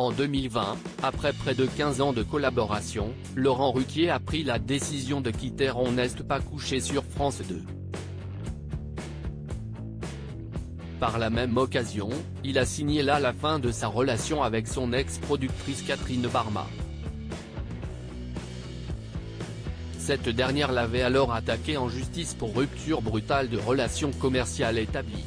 En 2020, après près de 15 ans de collaboration, Laurent Ruquier a pris la décision de quitter On n'est pas couché sur France 2. Par la même occasion, il a signé là la fin de sa relation avec son ex-productrice Catherine Barma. Cette dernière l'avait alors attaqué en justice pour rupture brutale de relations commerciales établies.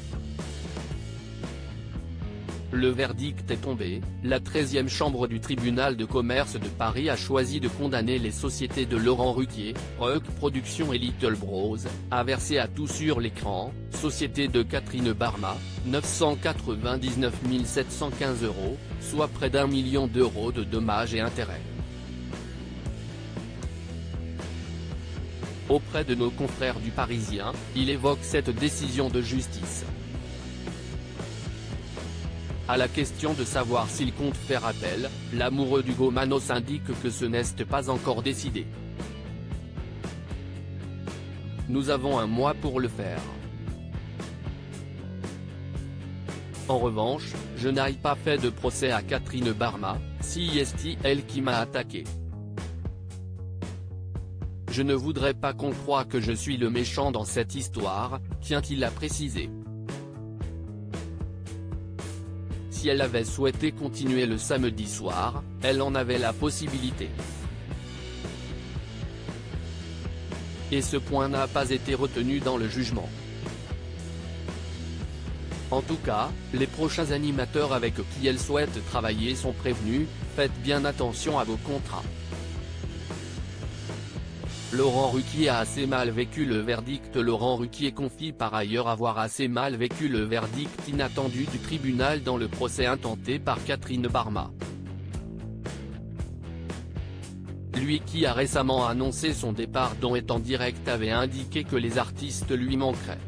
Le verdict est tombé, la 13e chambre du tribunal de commerce de Paris a choisi de condamner les sociétés de Laurent Ruquier, Rock Productions et Little Bros, à verser à Tout sur l'écran, société de Catherine Barma, 999 715 €, soit près d'1 million d'euros de dommages et intérêts. Auprès de nos confrères du Parisien, il évoque cette décision de justice. À la question de savoir s'il compte faire appel, l'amoureux d'Hugo Manos indique que ce n'est pas encore décidé. Nous avons un mois pour le faire. En revanche, je n'ai pas fait de procès à Catherine Barma, c'est elle qui m'a attaqué. Je ne voudrais pas qu'on croie que je suis le méchant dans cette histoire, tient-il à préciser. Si elle avait souhaité continuer le samedi soir, elle en avait la possibilité. Et ce point n'a pas été retenu dans le jugement. En tout cas, les prochains animateurs avec qui elle souhaite travailler sont prévenus, faites bien attention à vos contrats. Laurent Ruquier a assez mal vécu le verdict. Laurent Ruquier confie par ailleurs avoir assez mal vécu le verdict inattendu du tribunal dans le procès intenté par Catherine Barma. Lui qui a récemment annoncé son départ dont est en direct avait indiqué que les artistes lui manqueraient.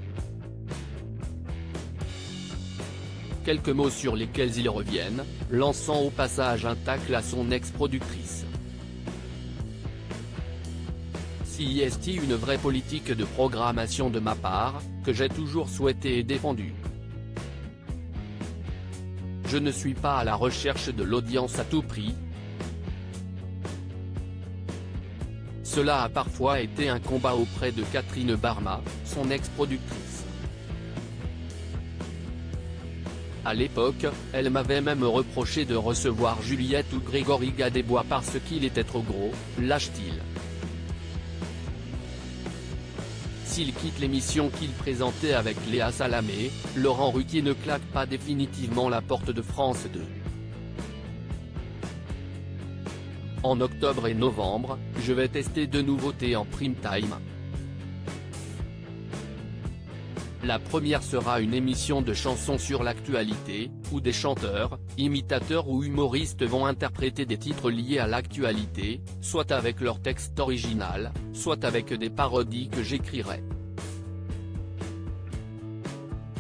Quelques mots sur lesquels ils reviennent, lançant au passage un tacle à son ex-productrice. C'est une vraie politique de programmation de ma part, que j'ai toujours souhaité et défendue. Je ne suis pas à la recherche de l'audience à tout prix. Cela a parfois été un combat auprès de Catherine Barma, son ex-productrice. À l'époque, elle m'avait même reproché de recevoir Juliette ou Grégory Gadebois parce qu'il était trop gros, lâche-t-il. S'il quitte l'émission qu'il présentait avec Léa Salamé, Laurent Ruquier ne claque pas définitivement la porte de France 2. En octobre et novembre, je vais tester 2 nouveautés en prime time. La première sera une émission de chansons sur l'actualité, où des chanteurs, imitateurs ou humoristes vont interpréter des titres liés à l'actualité, soit avec leur texte original, soit avec des parodies que j'écrirai.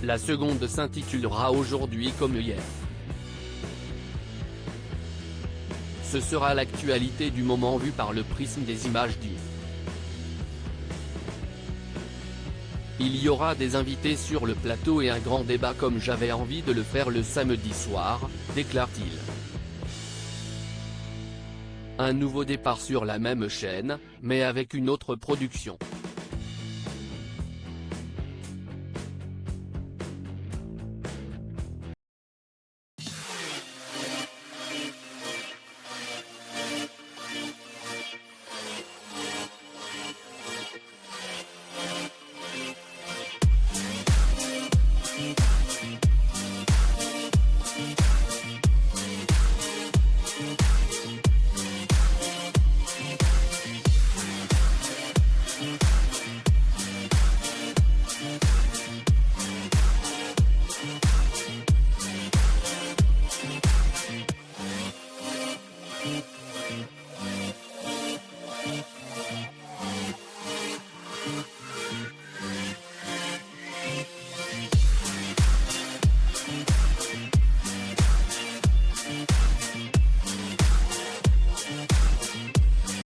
La seconde s'intitulera Aujourd'hui comme hier. Ce sera l'actualité du moment vue par le prisme des images d'hier. Il y aura des invités sur le plateau et un grand débat comme j'avais envie de le faire le samedi soir, déclare-t-il. Un nouveau départ sur la même chaîne, mais avec une autre production.